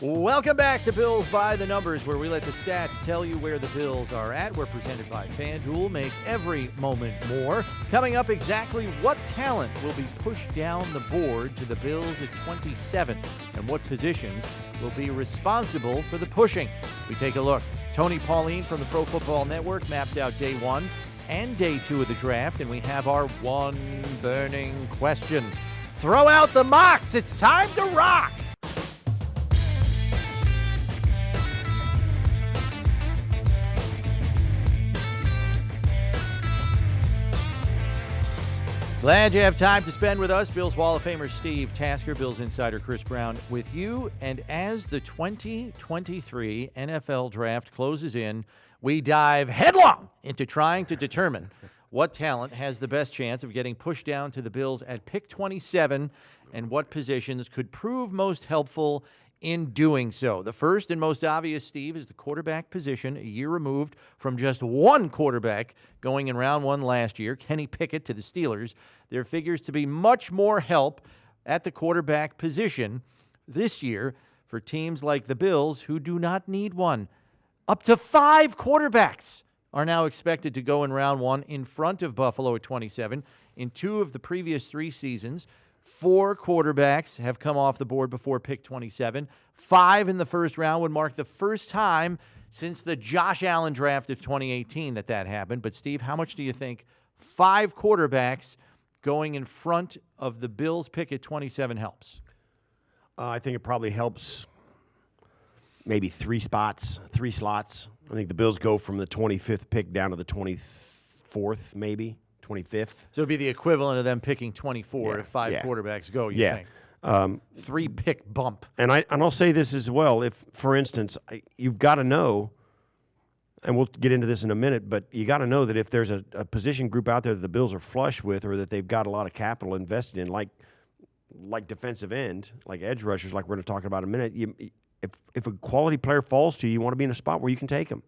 Welcome back to Bills by the Numbers, where we let the stats tell you where the Bills are at. We're presented by FanDuel. Make every moment more. Coming up, exactly what talent will be pushed down the board to the Bills at 27, and what positions will be responsible for the pushing. We take a look. Tony Pauline from the Pro Football Network maps out day 1 and day 2 of the draft, and we have our one burning question. Throw out the mocks. It's time to rock. Glad you have time to spend with us. Bills Hall of Famer Steve Tasker, Bills insider Chris Brown with you. And as the 2023 NFL Draft closes in, we dive headlong into trying to determine what talent has the best chance of getting pushed down to the Bills at pick 27 and what positions could prove most helpful in doing so. The first and most obvious, Steve, is the quarterback position, a year removed from just one quarterback going in round 1 last year, Kenny Pickett to the Steelers. There figures to be much more help at the quarterback position this year for teams like the Bills, who do not need one. Up to 5 quarterbacks are now expected to go in round 1 in front of Buffalo at 27. In 2 of the previous 3 seasons, 4 quarterbacks have come off the board before pick 27. 5 in the first round would mark the first time since the Josh Allen draft of 2018 that happened. But, Steve, how much do you think 5 quarterbacks going in front of the Bills pick at 27 helps? I think it probably helps maybe 3 slots. I think the Bills go from the 25th pick down to the 24th, maybe. 25th. So it'd be the equivalent of them picking 24 if 5 quarterbacks go, you think? 3-pick bump. And I'll say this as well. If, for instance, you've got to know, and we'll get into this in a minute, but you got to know that if there's a position group out there that the Bills are flush with, or that they've got a lot of capital invested in, like defensive end, like edge rushers, like we're going to talk about in a minute, if a quality player falls to you, you want to be in a spot where you can take them.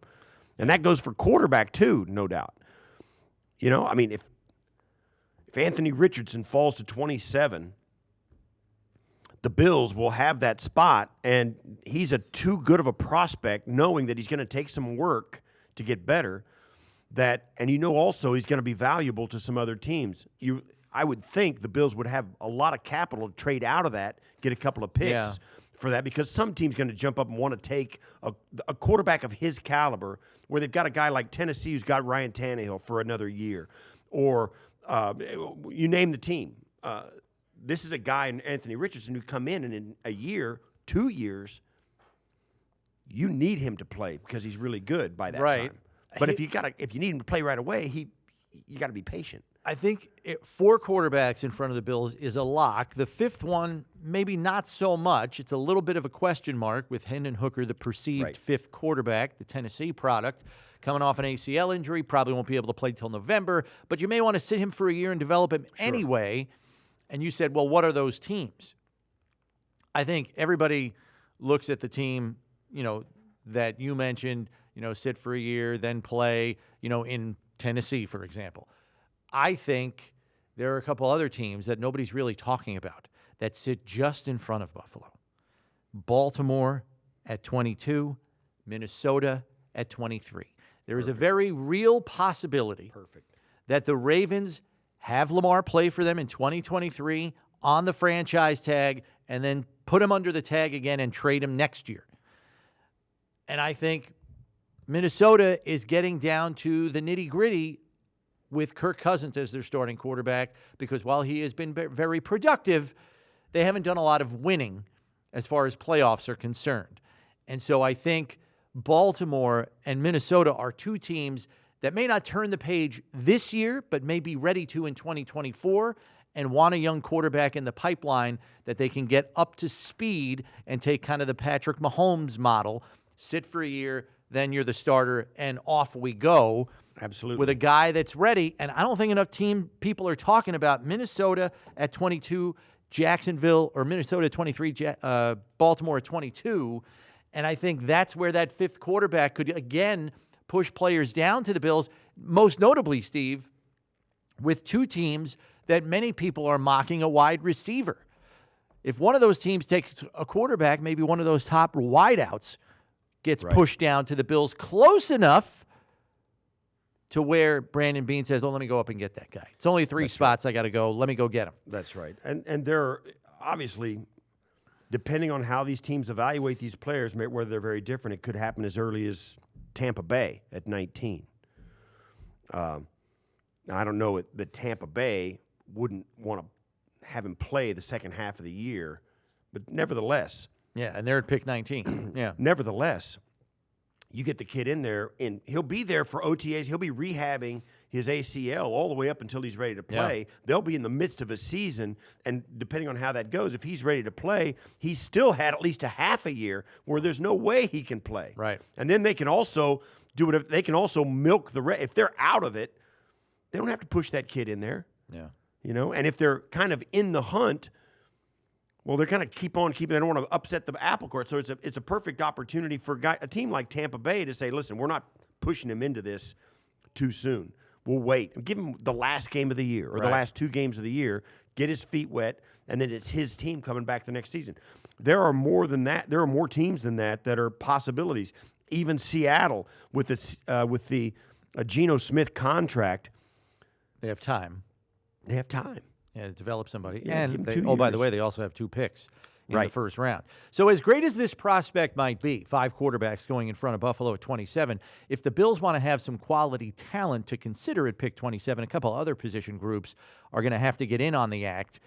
And that goes for quarterback too, no doubt. You know, I mean, if Anthony Richardson falls to 27, the Bills will have that spot, and he's too good of a prospect, knowing that he's going to take some work to get better. And you know also he's going to be valuable to some other teams. I would think the Bills would have a lot of capital to trade out of that, get a couple of picks for that, because some team's going to jump up and want to take a quarterback of his caliber, where they've got a guy like Tennessee who's got Ryan Tannehill for another year, or you name the team. This is a guy in Anthony Richardson who come in, and in a year, 2 years, you need him to play because he's really good by that time. But if you need him to play right away, you got to be patient. I think 4 quarterbacks in front of the Bills is a lock. The 5th one, maybe not so much. It's a little bit of a question mark with Hendon Hooker, the perceived 5th quarterback, the Tennessee product, coming off an ACL injury, probably won't be able to play till November, but you may want to sit him for a year and develop him anyway. And you said, well, what are those teams? I think everybody looks at the team, that you mentioned, sit for a year, then play, in Tennessee, for example. I think there are a couple other teams that nobody's really talking about that sit just in front of Buffalo. Baltimore at 22, Minnesota at 23. There is a very real possibility that the Ravens have Lamar play for them in 2023 on the franchise tag, and then put him under the tag again and trade him next year. And I think Minnesota is getting down to the nitty-gritty with Kirk Cousins as their starting quarterback, because while he has been very productive, they haven't done a lot of winning as far as playoffs are concerned. And so I think Baltimore and Minnesota are 2 teams that may not turn the page this year, but may be ready to in 2024 and want a young quarterback in the pipeline that they can get up to speed and take kind of the Patrick Mahomes model, sit for a year, then you're the starter, and off we go. Absolutely. With a guy that's ready. And I don't think enough people are talking about Minnesota at 22, Jacksonville, or Minnesota at 23, Baltimore at 22. And I think that's where that 5th quarterback could, again, push players down to the Bills, most notably, Steve, with 2 teams that many people are mocking a wide receiver. if one of those teams takes a quarterback, maybe one of those top wideouts gets pushed down to the Bills close enough to where Brandon Beane says, let me go up and get that guy. It's only 3 spots I got to go. Let me go get him. That's right. And they're obviously, depending on how these teams evaluate these players, whether they're very different, it could happen as early as Tampa Bay at 19. I don't know that Tampa Bay wouldn't want to have him play the second half of the year, but nevertheless. Yeah, and they're at pick 19. Yeah. Nevertheless, you get the kid in there, and he'll be there for OTAs. He'll be rehabbing his ACL all the way up until he's ready to play. Yeah. They'll be in the midst of a season, and depending on how that goes, if he's ready to play, he's still had at least a half a year where there's no way he can play. Right. And then they can also do whatever. They can also milk the if they're out of it, they don't have to push that kid in there. Yeah. You know, and if they're kind of in the hunt, well, they're kind of keep on keeping. They don't want to upset the apple cart. So it's a perfect opportunity for a team like Tampa Bay to say, listen, we're not pushing him into this too soon. We'll wait. Give him the last game of the year or the last 2 games of the year, get his feet wet, and then it's his team coming back the next season. There are more than that. There are more teams than that are possibilities. Even Seattle with the Geno Smith contract. They have time. Yeah, to develop somebody. Yeah, and by the way, they also have 2 picks in the first round. So as great as this prospect might be, 5 quarterbacks going in front of Buffalo at 27, if the Bills want to have some quality talent to consider at pick 27, a couple other position groups are going to have to get in on the act.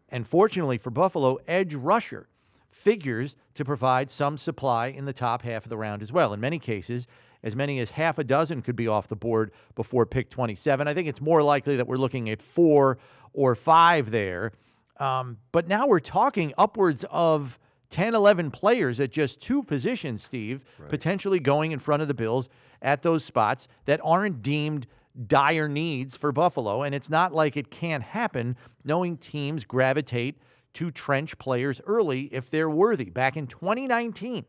And fortunately for Buffalo, edge rusher figures to provide some supply in the top half of the round as well. In many cases, as many as half a dozen could be off the board before pick 27. I think it's more likely that we're looking at 4 or 5 there. But now we're talking upwards of 10, 11 players at just 2 positions, Steve, potentially going in front of the Bills at those spots that aren't deemed dire needs for Buffalo. And it's not like it can't happen, knowing teams gravitate to trench players early if they're worthy. Back in 2019,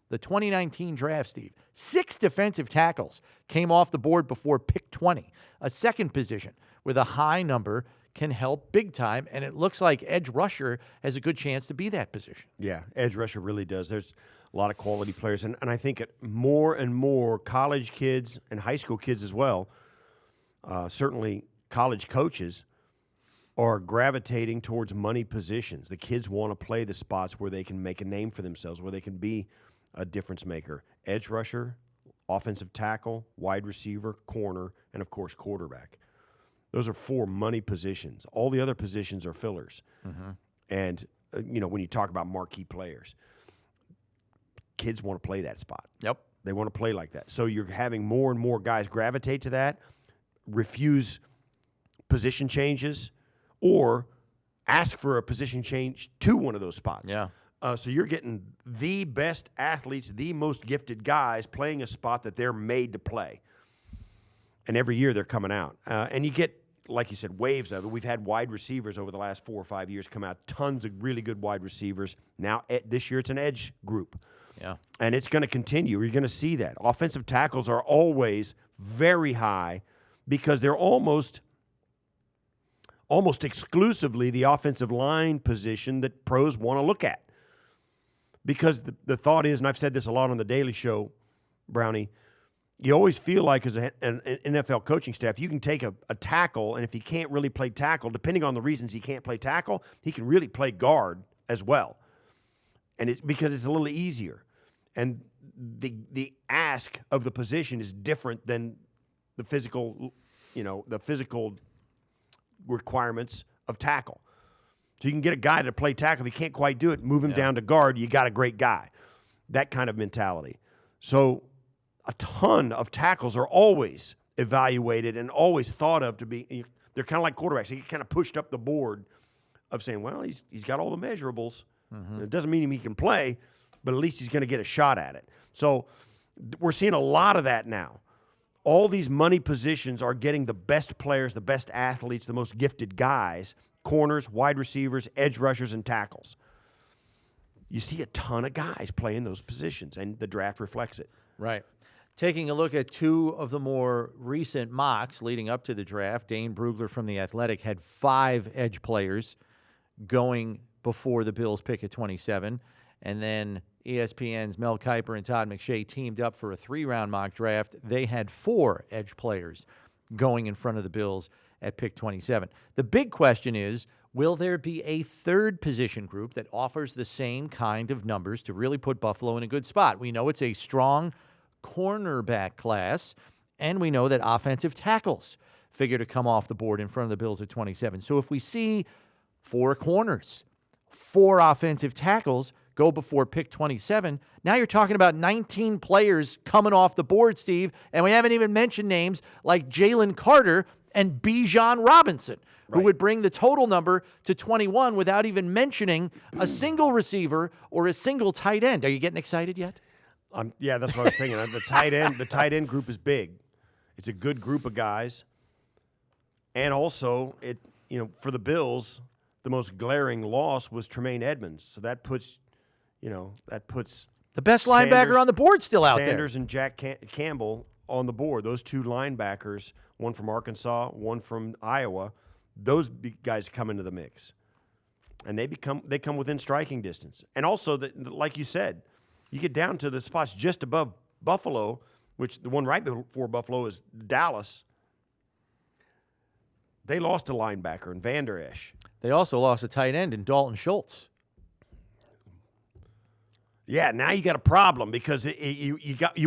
the 2019 draft, Steve, 6 defensive tackles came off the board before pick 20. A second position with a high number can help big time, and it looks like edge rusher has a good chance to be that position. Yeah, edge rusher really does. There's a lot of quality players, and I think more and more college kids and high school kids as well, certainly college coaches, are gravitating towards money positions. The kids want to play the spots where they can make a name for themselves, where they can be a difference maker. Edge rusher, offensive tackle, wide receiver, corner, and, of course, quarterback. Those are 4 money positions. All the other positions are fillers. Mm-hmm. And, when you talk about marquee players, kids want to play that spot. Yep. They want to play like that. So you're having more and more guys gravitate to that, refuse position changes, or ask for a position change to one of those spots. Yeah. So you're getting the best athletes, the most gifted guys playing a spot that they're made to play. And every year they're coming out. And you get, like you said, waves of it. We've had wide receivers over the last 4 or 5 years come out, tons of really good wide receivers. Now, this year it's an edge group. Yeah. And it's going to continue. You're going to see that. Offensive tackles are always very high because they're almost exclusively the offensive line position that pros want to look at. Because the thought is, and I've said this a lot on the Daily Show, Brownie, you always feel like as an NFL coaching staff, you can take a tackle, and if he can't really play tackle, depending on the reasons he can't play tackle, he can really play guard as well. And it's because it's a little easier. And the ask of the position is different than the physical requirements of tackle. So you can get a guy to play tackle. If he can't quite do it, move him down to guard. You got a great guy. That kind of mentality. So a ton of tackles are always evaluated and always thought of to be. They're kind of like quarterbacks. They get kind of pushed up the board of saying, well, he's got all the measurables. Mm-hmm. It doesn't mean he can play, but at least he's going to get a shot at it. So we're seeing a lot of that now. All these money positions are getting the best players, the best athletes, the most gifted guys, corners, wide receivers, edge rushers, and tackles. You see a ton of guys playing those positions, and the draft reflects it. Right. Taking a look at 2 of the more recent mocks leading up to the draft, Dane Brugler from The Athletic had 5 edge players going before the Bills pick at 27. And then ESPN's Mel Kiper and Todd McShay teamed up for a 3-round mock draft. They had 4 edge players going in front of the Bills at pick 27. The big question is, will there be a third position group that offers the same kind of numbers to really put Buffalo in a good spot? We know it's a strong cornerback class, and we know that offensive tackles figure to come off the board in front of the Bills at 27. So if we see 4 corners, 4 offensive tackles go before pick 27, now you're talking about 19 players coming off the board, Steve, and we haven't even mentioned names like Jalen Carter and Bijan Robinson, who would bring the total number to 21 without even mentioning a single receiver or a single tight end. Are you getting excited yet? Yeah, that's what I was thinking. The tight end group is big. It's a good group of guys, and also for the Bills, the most glaring loss was Tremaine Edmonds. So that puts the best linebacker on the board still out there. Sanders and Jack Campbell on the board. Those 2 linebackers, one from Arkansas, one from Iowa. Those guys come into the mix, and they come within striking distance. And also, like you said, you get down to the spots just above Buffalo, which the one right before Buffalo is Dallas. They lost a linebacker in Van Der Esch. They also lost a tight end in Dalton Schultz. Yeah, now you got a problem because you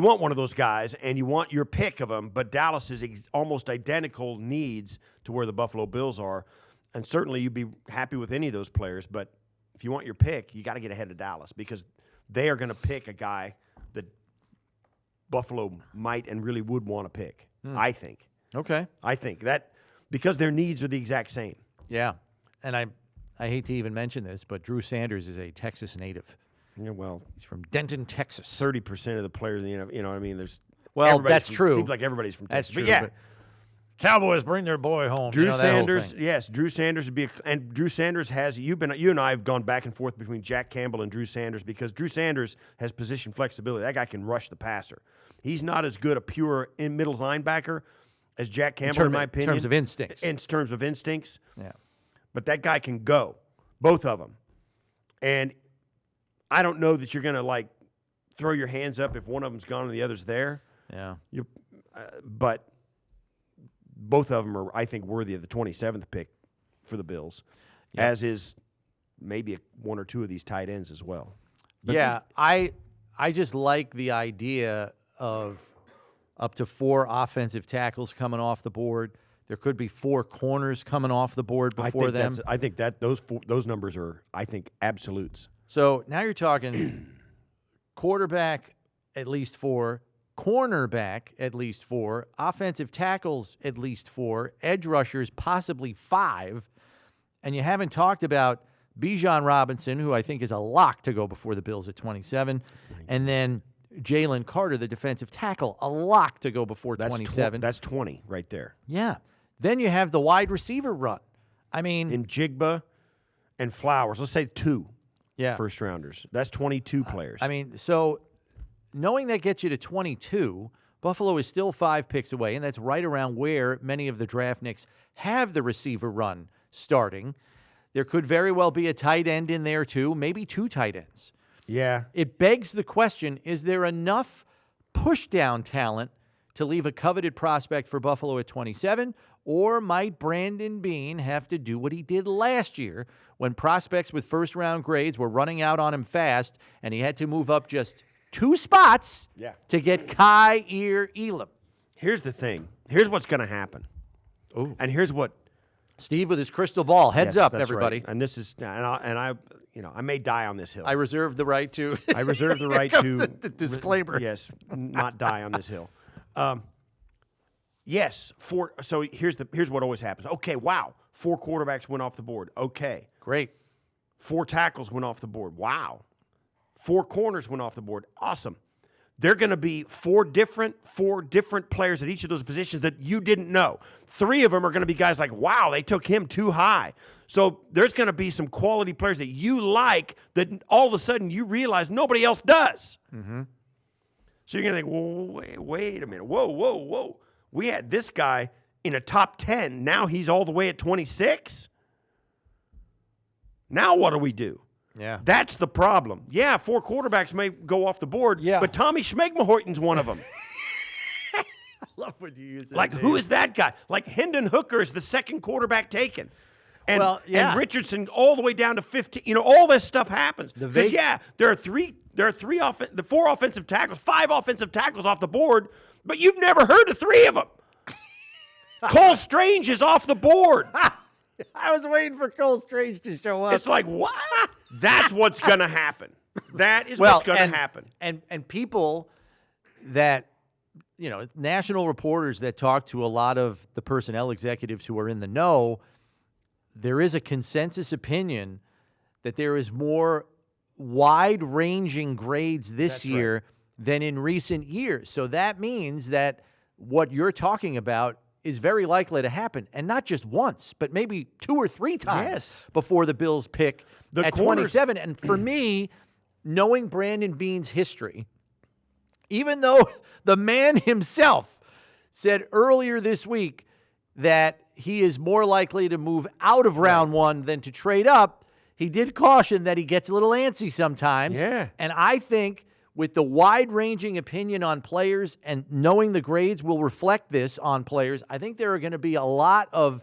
want one of those guys and you want your pick of them, but Dallas is almost identical needs to where the Buffalo Bills are, and certainly you'd be happy with any of those players. But if you want your pick, you got to get ahead of Dallas because they are going to pick a guy that Buffalo might and really would want to pick. I think. Okay. I think that because their needs are the exact same. Yeah, and I hate to even mention this, but Drew Sanders is a Texas native. Yeah, well, he's from Denton, Texas. 30% of the players, you know what I mean. That's true. Seems like everybody's from Texas. That's true. But yeah, Cowboys bring their boy home. Drew Sanders, yes, Drew Sanders would be, and Drew Sanders has. You and I have gone back and forth between Jack Campbell and Drew Sanders because Drew Sanders has position flexibility. That guy can rush the passer. He's not as good a pure middle linebacker as Jack Campbell, in my opinion. In terms of instincts. In terms of instincts. Yeah. But that guy can go, both of them, and I don't know that you're going to, throw your hands up if one of them's gone and the other's there. Yeah. But both of them are, I think, worthy of the 27th pick for the Bills, as is maybe 1 or 2 of these tight ends as well. But I just like the idea of up to 4 offensive tackles coming off the board. There could be 4 corners coming off the board before them. I think that those numbers are, I think, absolutes. So now you're talking quarterback at least 4, cornerback at least 4, offensive tackles at least 4, edge rushers possibly 5, and you haven't talked about Bijan Robinson, who I think is a lock to go before the Bills at 27, and then Jalen Carter, the defensive tackle, a lock to go before 27. That's 20 right there. Yeah. Then you have the wide receiver run. I mean, in Jigba and Flowers, let's say 2. Yeah. First rounders. That's 22 players. I mean, so knowing that gets you to 22, Buffalo is still 5 picks away, and that's right around where many of the draftniks have the receiver run starting. There could very well be a tight end in there too, maybe 2 tight ends. Yeah. It begs the question, is there enough push-down talent to leave a coveted prospect for Buffalo at 27, or might Brandon Beane have to do what he did last year when prospects with first-round grades were running out on him fast and he had to move up just 2 spots to get Kaiir Elam? Here's the thing. Here's what's going to happen. Ooh. And here's what Steve with his crystal ball. Heads up, everybody. Right. And this is I may die on this hill. I reserve the right to. I reserve the right to. The disclaimer. Yes, not die on this hill. Yes, so here's what always happens. Okay, wow, 4 quarterbacks went off the board. Okay, great. 4 tackles went off the board. Wow, 4 corners went off the board. Awesome. They're going to be 4 different players at each of those positions that you didn't know. 3 of them are going to be guys like, wow, they took him too high. So there's going to be some quality players that you like that all of a sudden you realize nobody else does. Mm-hmm. So you're going to think, well, wait a minute. Whoa. We had this guy in a top 10. Now he's all the way at 26? Now what do we do? Yeah. That's the problem. Yeah, 4 quarterbacks may go off the board, but Tommy Schmegmahoyton's one of them. I love when you use that. Like, who is that guy? Like, Hendon Hooker is the second quarterback taken. And, and Richardson all the way down to 15. You know, all this stuff happens. Because, there are 4 offensive tackles, 5 offensive tackles off the board, but you've never heard of 3 of them. Cole Strange is off the board. I was waiting for Cole Strange to show up. It's like, what? That's what's going to happen. That is what's going to happen. And people that, you know, national reporters that talk to a lot of the personnel executives who are in the know, there is a consensus opinion that there is more wide-ranging grades this year than in recent years. So that means that what you're talking about is very likely to happen, and not just once, but maybe 2 or 3 times before the Bills pick at 27. And for me, knowing Brandon Beane's history, even though the man himself said earlier this week that he is more likely to move out of round 1 than to trade up, he did caution that he gets a little antsy sometimes. Yeah. And I think with the wide-ranging opinion on players and knowing the grades will reflect this on players, I think there are going to be a lot of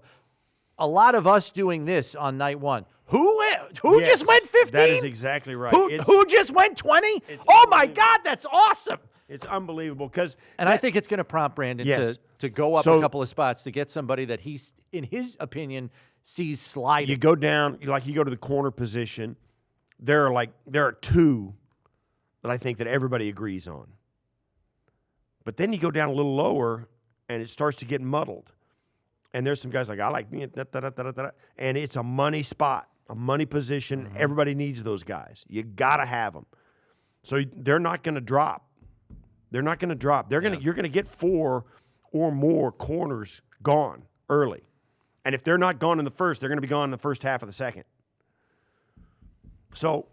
us doing this on night 1. Who just went 15? That is exactly right. Who just went 20? Oh, my God, that's awesome. It's unbelievable. I think it's going to prompt Brandon to go up a couple of spots to get somebody that he's, in his opinion, sees sliding. You go down, you go to the corner position, there are 2 that I think that everybody agrees on. But then you go down a little lower, and it starts to get muddled. And there's some guys like, I like me, and it's a money spot, a money position. Mm-hmm. Everybody needs those guys. You got to have them. So they're not going to drop. They're not going to drop. You're going to get 4 or more corners gone early. And if they're not gone in the first, they're going to be gone in the first half of the second. So,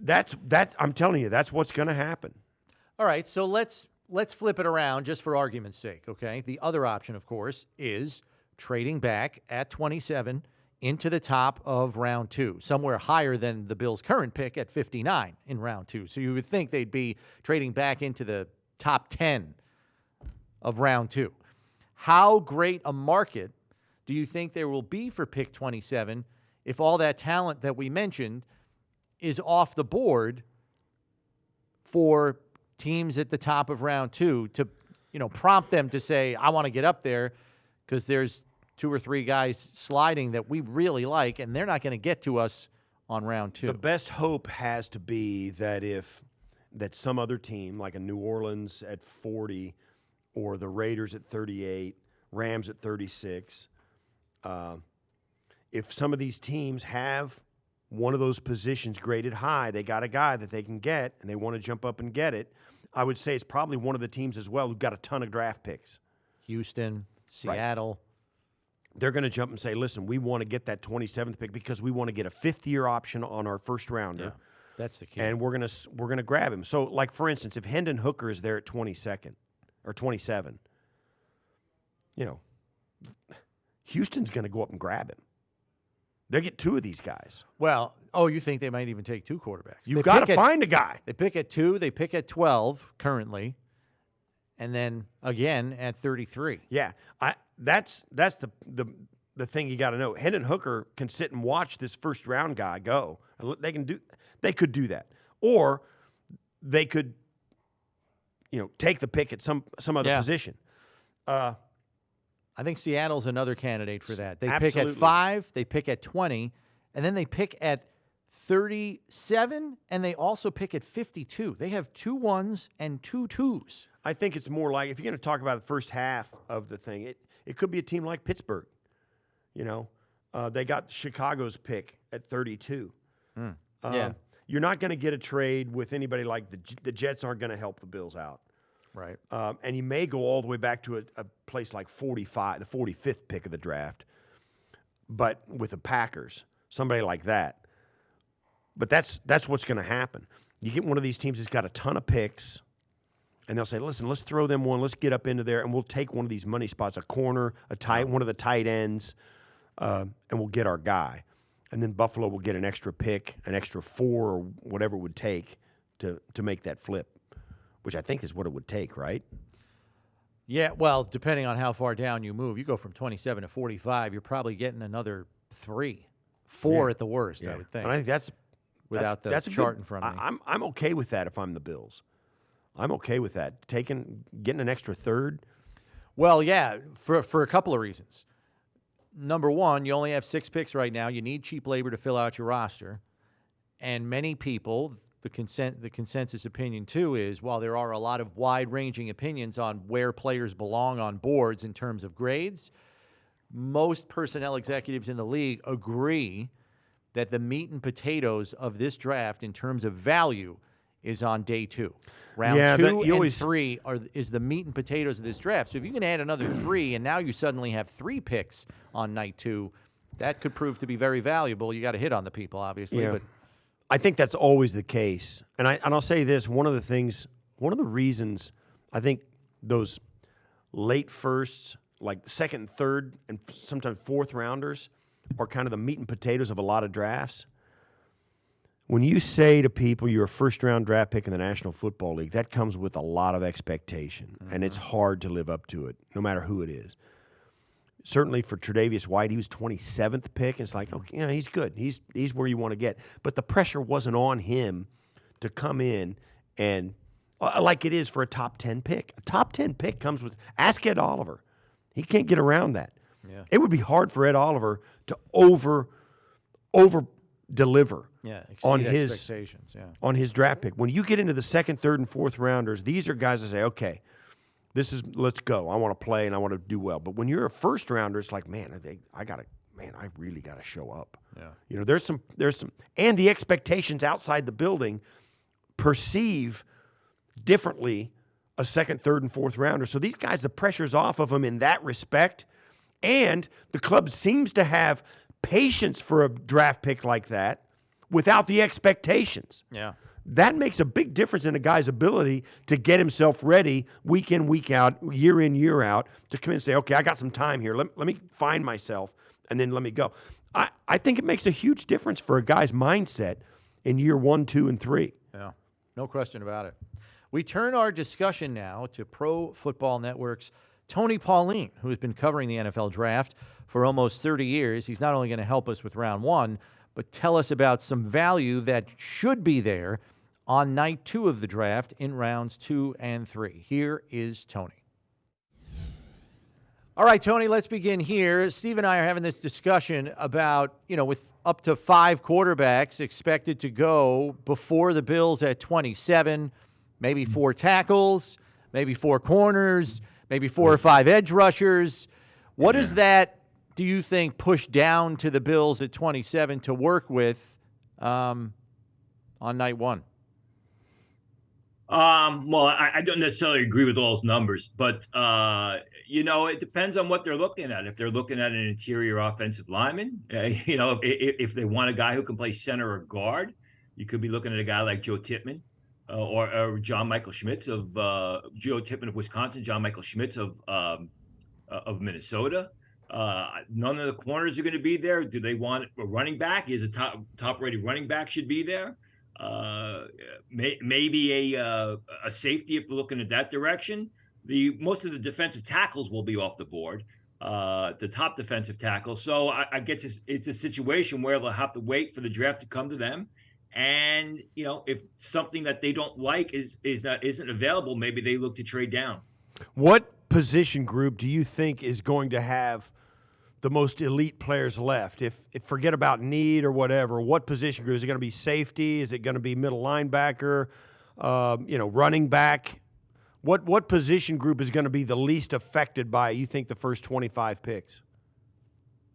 That's I'm telling you, that's what's going to happen. All right, so let's flip it around just for argument's sake, okay? The other option, of course, is trading back at 27 into the top of round 2, somewhere higher than the Bills' current pick at 59 in round 2. So you would think they'd be trading back into the top 10 of round 2. How great a market do you think there will be for pick 27 if all that talent that we mentioned is off the board for teams at the top of round 2 to, prompt them to say, I want to get up there because there's 2 or 3 guys sliding that we really like, and they're not going to get to us on round 2. The best hope has to be that some other team, like a New Orleans at 40 or the Raiders at 38, Rams at 36, if some of these teams have one of those positions graded high, they got a guy that they can get, and they want to jump up and get it, I would say it's probably one of the teams as well who've got a ton of draft picks. Houston, Seattle. Right. They're going to jump and say, listen, we want to get that 27th pick because we want to get a 5th-year option on our first rounder. Yeah, that's the key. And we're gonna grab him. So, like, for instance, if Hendon Hooker is there at 22nd or 27, Houston's going to go up and grab him. They'll get 2 of these guys. Well, you think they might even take 2 quarterbacks? You've got to find a guy. They pick at 2. They pick at 12 currently, and then again at 33. Yeah, that's the thing you got to know. Hendon Hooker can sit and watch this first round guy go. They could do that, or they could, take the pick at some other position. I think Seattle's another candidate for that. They Absolutely. pick at 5, they pick at 20, and then they pick at 37, and they also pick at 52. They have 2 1s and 2 2s. I think it's more like, if you're going to talk about the first half of the thing, it could be a team like Pittsburgh. They got Chicago's pick at 32. You're not going to get a trade with anybody like the Jets aren't going to help the Bills out. Right. And you may go all the way back to a place like 45, the 45th pick of the draft, but with the Packers, somebody like that. But that's what's going to happen. You get one of these teams that's got a ton of picks, and they'll say, listen, let's throw them one. Let's get up into there, and we'll take one of these money spots, a corner, one of the tight ends, and we'll get our guy. and then Buffalo will get an extra pick, an extra 4 or whatever it would take to make that flip, which I think is what it would take, right? Yeah, well, depending on how far down you move, you go from 27 to 45, you're probably getting another 4 Yeah. at the worst, I would think. And I think that's without that's the a chart good, in front of me. I'm okay with that if I'm the Bills. I'm okay with that. Getting an extra third. Well, yeah, for a couple of reasons. Number one, you only have 6 picks right now. You need cheap labor to fill out your roster. And many people, the consensus opinion too is, while there are a lot of wide-ranging opinions on where players belong on boards in terms of grades, most personnel executives in the league agree that the meat and potatoes of this draft in terms of value is on day 2. Round 2 and 3 is the meat and potatoes of this draft. So if you can add another 3, and now you suddenly have 3 picks on night 2, that could prove to be very valuable. You got to hit on the people, obviously. Yeah. But I think that's always the case. And I'll say this, one of the reasons I think those late firsts, like second and third and sometimes fourth rounders, are kind of the meat and potatoes of a lot of drafts. When you say to people you're a first-round draft pick in the National Football League, that comes with a lot of expectation, and it's hard to live up to it, no matter who it is. Certainly for Tre'Davious White, he was 27th pick, and it's like, okay, he's good. He's where you want to get. But the pressure wasn't on him to come in and, like it is for a top 10 pick. A top 10 pick comes with, ask Ed Oliver. He can't get around that. Yeah. It would be hard for Ed Oliver to over deliver on his expectations. Yeah. on his draft pick. When you get into the second, third, and fourth rounders, these are guys that say, okay, let's go. I want to play and I want to do well. But when you're a first rounder, it's like, man, I really gotta show up. Yeah. There's some, and the expectations outside the building perceive differently a second, third, and fourth rounder. So these guys, the pressure's off of them in that respect, and the club seems to have patience for a draft pick like that without the expectations. Yeah. That makes a big difference in a guy's ability to get himself ready week in, week out, year in, year out, to come in and say, okay, I got some time here. Let me find myself, and then let me go. I think it makes a huge difference for a guy's mindset in year 1, 2, and 3. Yeah, no question about it. We turn our discussion now to Pro Football Network's Tony Pauline, who has been covering the NFL draft for almost 30 years. He's not only going to help us with round 1, but tell us about some value that should be there on night 2 of the draft in rounds 2 and 3. Here is Tony. All right, Tony, let's begin here. Steve and I are having this discussion about, with up to 5 quarterbacks expected to go before the Bills at 27, maybe 4 tackles, maybe 4 corners, maybe 4 or 5 edge rushers. What does that, do you think, push down to the Bills at 27 to work with on night 1? Well, I don't necessarily agree with all those numbers, but, it depends on what they're looking at. If they're looking at an interior offensive lineman, if they want a guy who can play center or guard, you could be looking at a guy like Joe Tippmann or John Michael Schmitz of Joe Tippmann of Wisconsin, John Michael Schmitz of Minnesota. None of the corners are going to be there. Do they want a running back? Is a top-rated running back should be there? Maybe a safety if we're looking at that direction. Most of the defensive tackles will be off the board, the top defensive tackles. So I guess it's a situation where they'll have to wait for the draft to come to them. And, if something that they don't like isn't available, maybe they look to trade down. What position group do you think is going to have the most elite players left? If forget about need or whatever, what position group? Is it going to be safety? Is it going to be middle linebacker? Running back? What position group is going to be the least affected by, you think, the first 25 picks?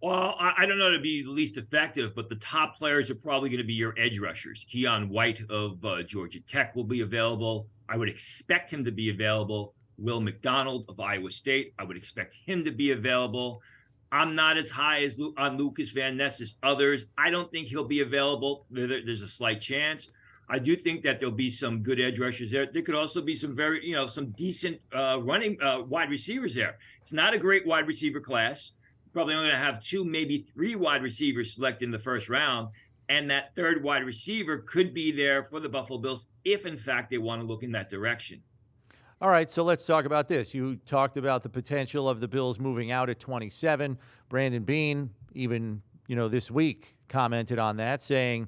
Well, I don't know to be the least effective, but the top players are probably going to be your edge rushers. Keon White of Georgia Tech will be available. I would expect him to be available. Will McDonald of Iowa State, I would expect him to be available. I'm not as high on Lucas Van Ness as others. I don't think he'll be available. There's a slight chance. I do think that there'll be some good edge rushers there. There could also be some some decent wide receivers there. It's not a great wide receiver class, probably only going to have 2, maybe 3 wide receivers selected in the first round. And that third wide receiver could be there for the Buffalo Bills if, in fact, they want to look in that direction. All right, so let's talk about this. You talked about the potential of the Bills moving out at 27. Brandon Beane, even this week, commented on that, saying,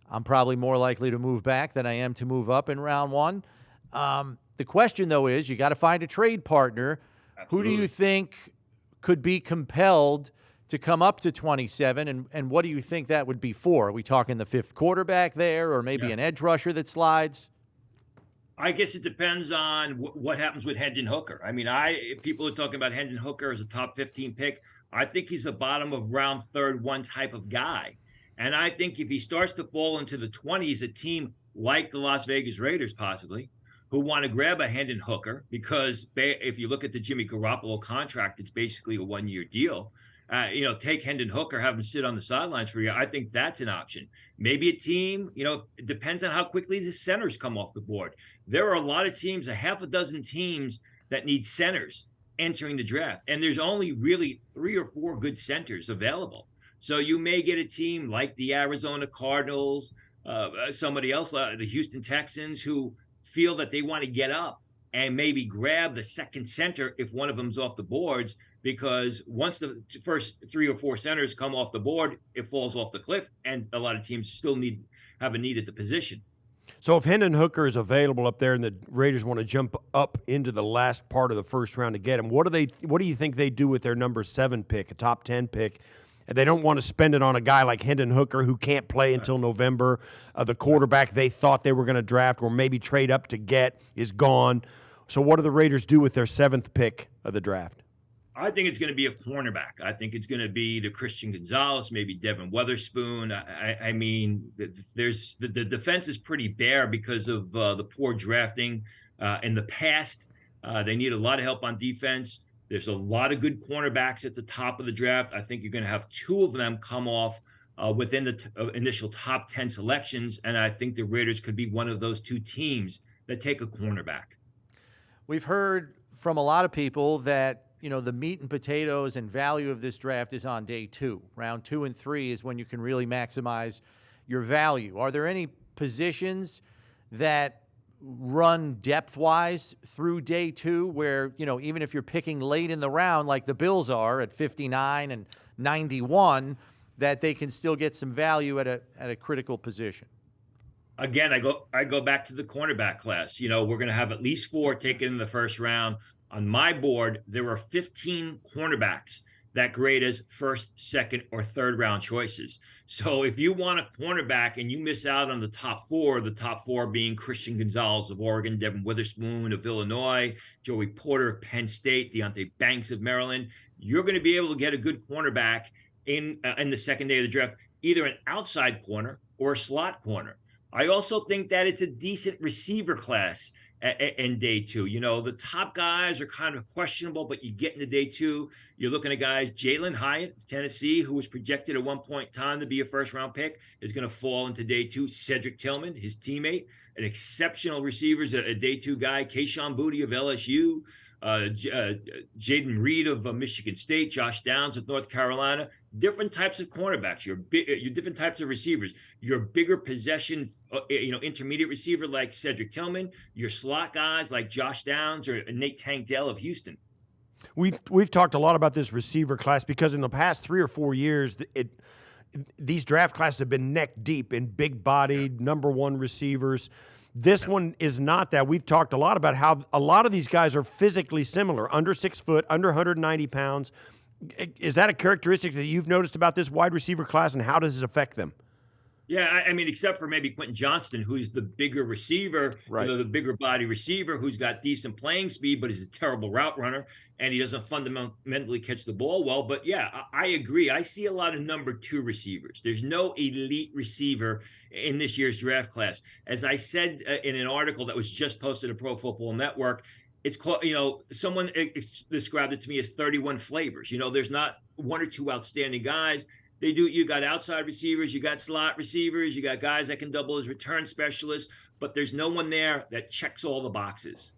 I'm probably more likely to move back than I am to move up in round 1. The question, though, is you got to find a trade partner. Absolutely. Who do you think could be compelled to come up to 27, and what do you think that would be for? Are we talking the 5th quarterback there, or maybe an edge rusher that slides? I guess it depends on what happens with Hendon Hooker. I mean, people are talking about Hendon Hooker as a top 15 pick. I think he's a bottom of round 1 type of guy. And I think if he starts to fall into the 20s, a team like the Las Vegas Raiders possibly, who want to grab a Hendon Hooker, because if you look at the Jimmy Garoppolo contract, it's basically a 1-year deal. Take Hendon Hooker, have him sit on the sidelines for a year. I think that's an option. Maybe a team, it depends on how quickly the centers come off the board. There are a lot of teams, a half a dozen teams that need centers entering the draft. And there's only really 3 or 4 good centers available. So you may get a team like the Arizona Cardinals, somebody else, the Houston Texans, who feel that they want to get up and maybe grab the second center if one of them's off the boards, because once the first 3 or 4 centers come off the board, it falls off the cliff, and a lot of teams still have a need at the position. So if Hendon Hooker is available up there and the Raiders want to jump up into the last part of the first round to get him, what do you think they do with their number 7 pick, a top 10 pick? And they don't want to spend it on a guy like Hendon Hooker who can't play until November. The quarterback they thought they were going to draft or maybe trade up to get is gone. So what do the Raiders do with their 7th pick of the draft? I think it's going to be a cornerback. I think it's going to be the Christian Gonzalez, maybe Devin Witherspoon. I mean, there's the defense is pretty bare because of the poor drafting in the past. They need a lot of help on defense. There's a lot of good cornerbacks at the top of the draft. I think you're going to have 2 of them come off within the initial top 10 selections, and I think the Raiders could be one of those 2 teams that take a cornerback. We've heard from a lot of people that the meat and potatoes and value of this draft is on day 2. Round 2 and 3 is when you can really maximize your value. Are there any positions that run depth-wise through day 2 where, even if you're picking late in the round like the Bills are at 59 and 91, that they can still get some value at a critical position? Again, I go back to the cornerback class. We're going to have at least 4 taken in the first round. On my board, there are 15 cornerbacks that grade as first, second, or third round choices. So if you want a cornerback and you miss out on the top 4 being Christian Gonzalez of Oregon, Devin Witherspoon of Illinois, Joey Porter of Penn State, Deonte Banks of Maryland, you're going to be able to get a good cornerback in the second day of the draft, either an outside corner or a slot corner. I also think that it's a decent receiver class in day 2. The top guys are kind of questionable, but you get into day 2, you're looking at guys, Jalen Hyatt of Tennessee, who was projected at one point in time to be a first-round pick, is going to fall into day 2. Cedric Tillman, his teammate, an exceptional receivers, a day 2 guy, Kayshon Boutte of LSU, Jaden Reed of Michigan State, Josh Downs of North Carolina. Different types of cornerbacks, your different types of receivers, your bigger possession, intermediate receiver like Cedric Tillman, your slot guys like Josh Downs or Nate Tank Dell of Houston. We've talked a lot about this receiver class because in the past 3 or 4 years, these draft classes have been neck deep in big-bodied number 1 receivers. This one is not that. We've talked a lot about how a lot of these guys are physically similar, under 6 foot, under 190 pounds. Is that a characteristic that you've noticed about this wide receiver class, and how does it affect them? Yeah, I mean, except for maybe Quentin Johnston, who's the bigger receiver, right? The bigger body receiver who's got decent playing speed, but is a terrible route runner, and he doesn't fundamentally catch the ball well. But yeah, I agree. I see a lot of number 2 receivers. There's no elite receiver in this year's draft class. As I said in an article that was just posted to Pro Football Network, it's called, someone described it to me as 31 flavors. There's not 1 or 2 outstanding guys. You got outside receivers, you got slot receivers, you got guys that can double as return specialists, but there's no one there that checks all the boxes.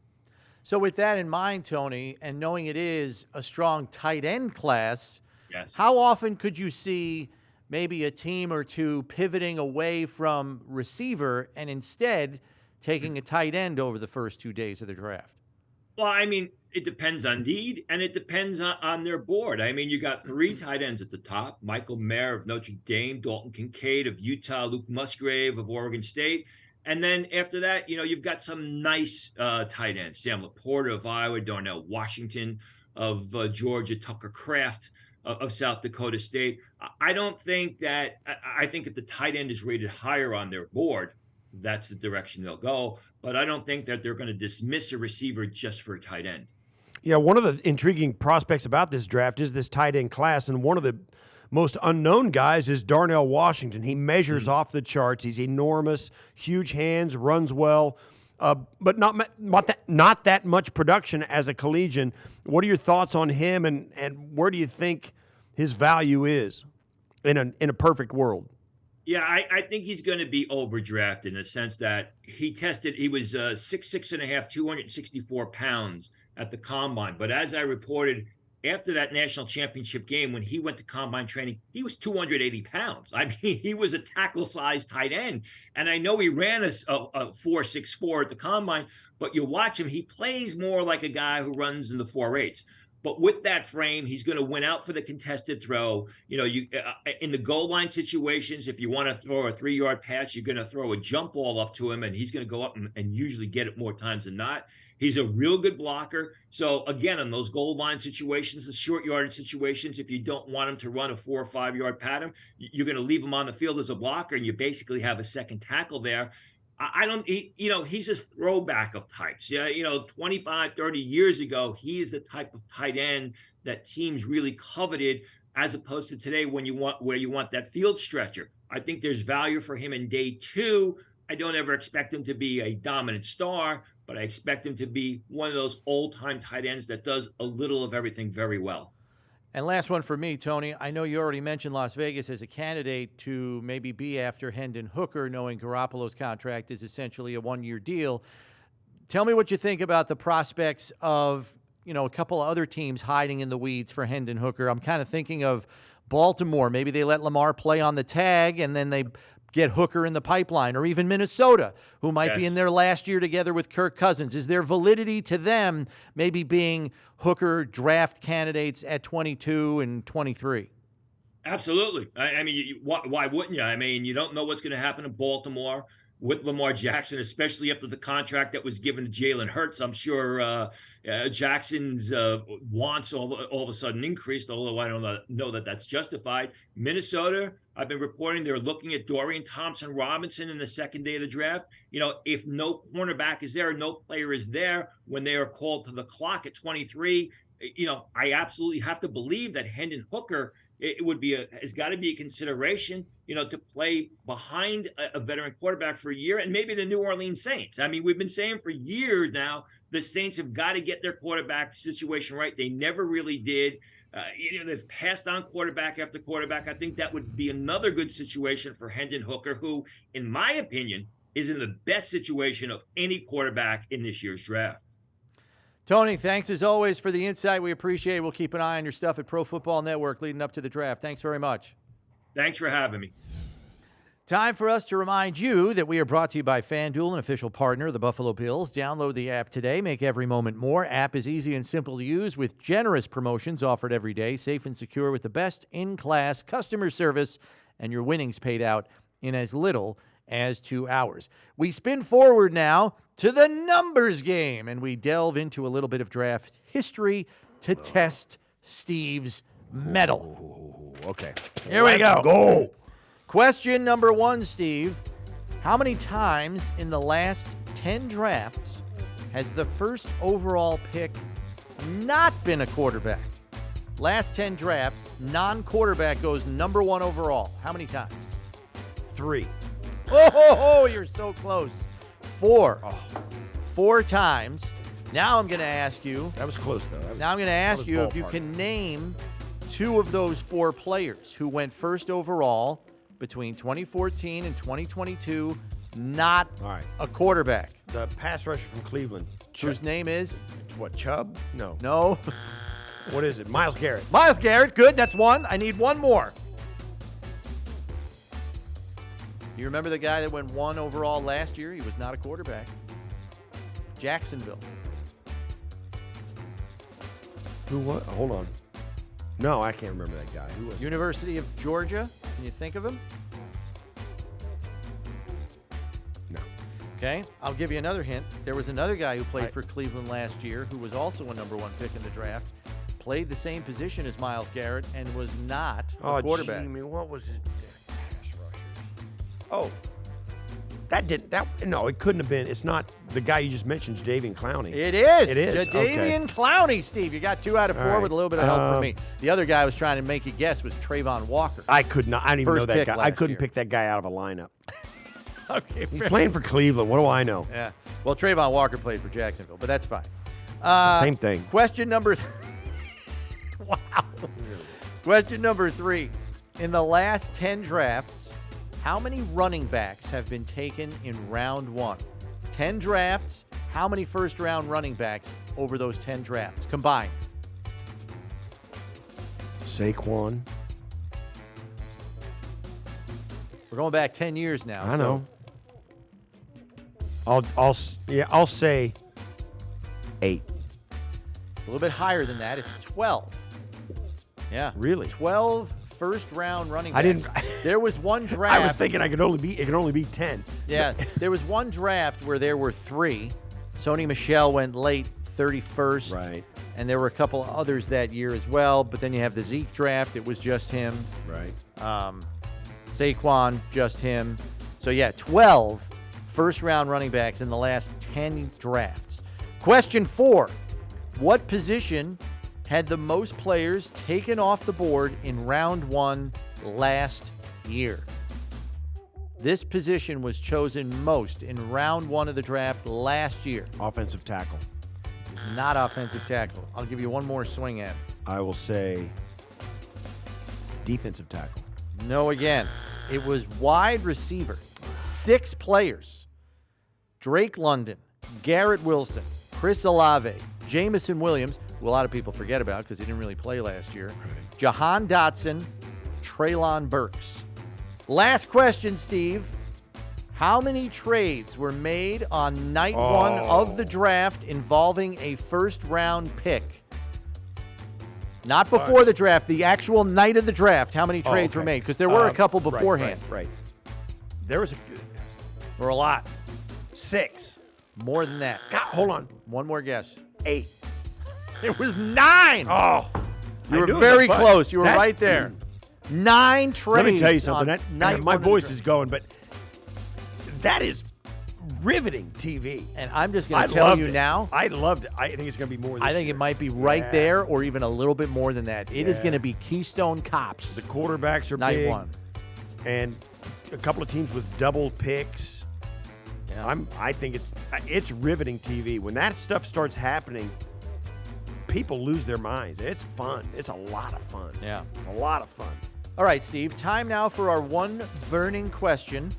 So with that in mind, Tony, and knowing it is a strong tight end class, Yes. How often could you see maybe a team or two pivoting away from receiver and instead taking a tight end over the first 2 days of the draft? Well, I mean, it depends on need and it depends on their board. I mean, you got 3 tight ends at the top: Michael Mayer of Notre Dame, Dalton Kincaid of Utah, Luke Musgrave of Oregon State. And then after that, you've got some nice tight ends: Sam Laporta of Iowa, Darnell Washington of Georgia, Tucker Kraft of South Dakota State. I don't think that, I think if the tight end is rated higher on their board, that's the direction they'll go. But I don't think that they're going to dismiss a receiver just for a tight end. Yeah, one of the intriguing prospects about this draft is this tight end class, and one of the most unknown guys is Darnell Washington. He measures off the charts. He's enormous, huge hands, runs well, but not that much production as a collegian. What are your thoughts on him, and where do you think his value is in a perfect world? Yeah, I think he's going to be overdrafted in the sense that he was 6'6.5", 264 pounds at the combine. But as I reported, after that national championship game, when he went to combine training, he was 280 pounds. I mean, he was a tackle-sized tight end. And I know he ran a 4.64 at the combine, but you watch him, he plays more like a guy who runs in the 4.8s. But with that frame, he's going to win out for the contested throw. In the goal line situations, if you want to throw a 3-yard pass, you're going to throw a jump ball up to him, and he's going to go up and usually get it more times than not. He's a real good blocker. So again, in those goal line situations, the short yardage situations, if you don't want him to run a 4 or 5 yard pattern, you're going to leave him on the field as a blocker, and you basically have a second tackle there. He's a throwback of types. Yeah, 25, 30 years ago, he is the type of tight end that teams really coveted, as opposed to today where you want that field stretcher. I think there's value for him in day 2. I don't ever expect him to be a dominant star, but I expect him to be one of those old-time tight ends that does a little of everything very well. And last one for me, Tony. I know you already mentioned Las Vegas as a candidate to maybe be after Hendon Hooker, knowing Garoppolo's contract is essentially a 1-year deal. Tell me what you think about the prospects of, a couple of other teams hiding in the weeds for Hendon Hooker. I'm kind of thinking of Baltimore. Maybe they let Lamar play on the tag and then they get Hooker in the pipeline, or even Minnesota, who might be in their last year together with Kirk Cousins. Is there validity to them maybe being Hooker draft candidates at 22 and 23? Absolutely. I mean, why wouldn't you? I mean, you don't know what's going to happen in Baltimore with Lamar Jackson, especially after the contract that was given to Jalen Hurts. I'm sure Jackson's wants all of a sudden increased, although I don't know that that's justified. Minnesota, I've been reporting they're looking at Dorian Thompson-Robinson in the second day of the draft. If no cornerback is there, no player is there when they are called to the clock at 23, I absolutely have to believe that Hendon Hooker has got to be a consideration, to play behind a veteran quarterback for a year, and maybe the New Orleans Saints. I mean, we've been saying for years now, the Saints have got to get their quarterback situation right. They never really did. They've passed on quarterback after quarterback. I think that would be another good situation for Hendon Hooker, who, in my opinion, is in the best situation of any quarterback in this year's draft. Tony, thanks as always for the insight. We appreciate it. We'll keep an eye on your stuff at Pro Football Network leading up to the draft. Thanks very much. Thanks for having me. Time for us to remind you that we are brought to you by FanDuel, an official partner of the Buffalo Bills. Download the app today. Make every moment more. App is easy and simple to use with generous promotions offered every day. Safe and secure with the best in-class customer service, and your winnings paid out in as little as 2 hours. We spin forward now to the numbers game, and we delve into a little bit of draft history to test Steve's mettle. Okay. Here we go. Go. Question number 1, Steve. How many times in the last 10 drafts has the first overall pick not been a quarterback? Last 10 drafts, non-quarterback goes number 1 overall. How many times? 3. Oh, you're so close. 4. 4 times. Now I'm going to ask you. That was close, though. Now I'm going to ask you if you can name 2 of those 4 players who went first overall between 2014 and 2022, not a quarterback. The pass rusher from Cleveland. Whose name is? What, Chubb? No. No. What is it? Myles Garrett. Myles Garrett, good. That's one. I need one more. You remember the guy that went 1 overall last year? He was not a quarterback. Jacksonville. Who was? Hold on. No, I can't remember that guy. Who was it? University of Georgia. Can you think of him? No. Okay, I'll give you another hint. There was another guy who played for Cleveland last year who was also a number 1 pick in the draft. Played the same position as Myles Garrett and was not a quarterback. Gee, what was it? Pass rushers. Oh. No, it couldn't have been. It's not the guy you just mentioned, Jadeveon Clowney. It is. It is. Jadeveon Clowney, Steve. You got 2 out of 4 with a little bit of help from me. The other guy I was trying to make you guess was Trayvon Walker. I could not. I didn't even know that guy. I couldn't year. pick that guy out of a lineup. Okay, He's playing for Cleveland. What do I know? Yeah. Well, Trayvon Walker played for Jacksonville, but that's fine. Same thing. Question number. Wow. Question number 3. In the last 10 drafts, how many running backs have been taken in round 1? 10 drafts. How many first-round running backs over those 10 drafts combined? Saquon. We're going back 10 years now. I know. I'll say 8. It's a little bit higher than that. It's 12. Yeah. Really? 12 first-round running backs. I didn't. There was one draft. I was thinking it could only be 10. Yeah. There was one draft where there were 3. Sony Michel went late 31st. Right. And there were a couple others that year as well. But then you have the Zeke draft. It was just him. Right. Saquon, just him. So, yeah, 12 first-round running backs in the last 10 drafts. Question 4. What position had the most players taken off the board in round 1 last year? This position was chosen most in round 1 of the draft last year. Offensive tackle. Not offensive tackle. I'll give you one more swing at it. I will say defensive tackle. No, again. It was wide receiver. 6 players. Drake London, Garrett Wilson, Chris Olave, Jamison Williams, who a lot of people forget about because he didn't really play last year, Right. Jahan Dotson, Treylon Burks. Last question, Steve. How many trades were made on night 1 of the draft involving a first-round pick? Not before the draft, the actual night of the draft. How many trades were made? Because there were a couple beforehand. Right. There was a lot. 6. More than that. God, hold on. One more guess. 8. It was 9. Oh, You were very close. You were right there. 9 trades. Let me tell you something. My voice is is going, but that is riveting TV. And I'm just going to tell you now. I loved it. I think it's going to be more. I think it might be right there or even a little bit more than that. It is going to be Keystone Cops. The quarterbacks are night big, 1. and a couple of teams with double picks. Yeah. I think it's riveting TV. When that stuff starts happening, people lose their minds. It's fun. It's a lot of fun. Yeah. A lot of fun. All right, Steve. Time now for our one burning question.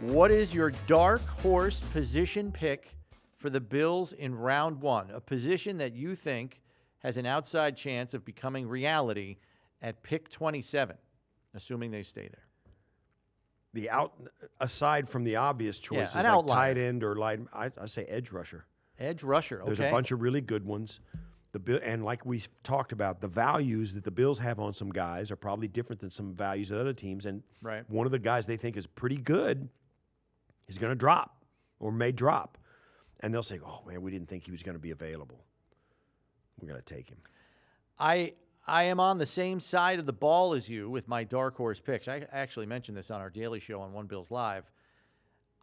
What is your dark horse position pick for the Bills in round 1? A position that you think has an outside chance of becoming reality at pick 27, assuming they stay there. Aside from the obvious choices, an like outlier. tight end or line, I say edge rusher. Edge rusher, okay. There's a bunch of really good ones. And like we talked about, the values that the Bills have on some guys are probably different than some values of other teams. And one of the guys they think is pretty good is going to drop or may drop. And they'll say, oh, man, we didn't think he was going to be available. We're going to take him. I am on the same side of the ball as you with my dark horse picks. I actually mentioned this on our daily show on One Bills Live.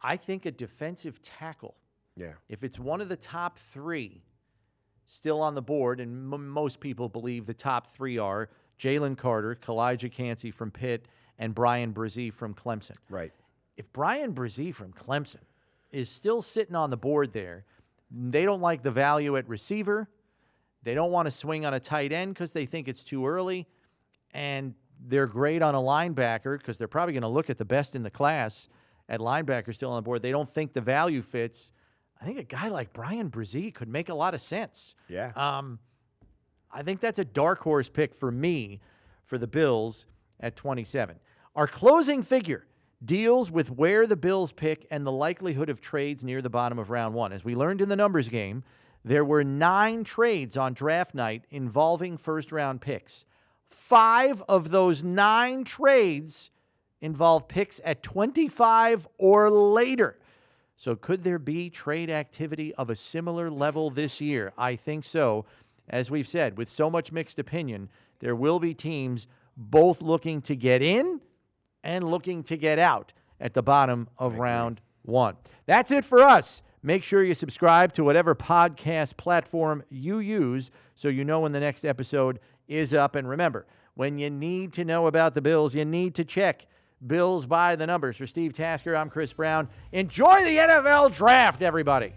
I think a defensive tackle, if it's one of the top 3 still on the board, and most people believe the top 3 are Jalen Carter, Kalijah Cansey from Pitt, and Brian Brzee from Clemson. Right. If Brian Brzee from Clemson is still sitting on the board there, they don't like the value at receiver. They don't want to swing on a tight end because they think it's too early. And they're great on a linebacker because they're probably going to look at the best in the class at linebacker still on the board. They don't think the value fits. I think a guy like Brian Brzee could make a lot of sense. Yeah. I think that's a dark horse pick for me for the Bills at 27. Our closing figure deals with where the Bills pick and the likelihood of trades near the bottom of round 1. As we learned in the numbers game, there were 9 trades on draft night involving first-round picks. 5 of those 9 trades involve picks at 25 or later. So could there be trade activity of a similar level this year? I think so. As we've said, with so much mixed opinion, there will be teams both looking to get in and looking to get out at the bottom of round 1. That's it for us. Make sure you subscribe to whatever podcast platform you use so you know when the next episode is up. And remember, when you need to know about the Bills, you need to check Bills by the numbers. For Steve Tasker, I'm Chris Brown. Enjoy the NFL draft, everybody.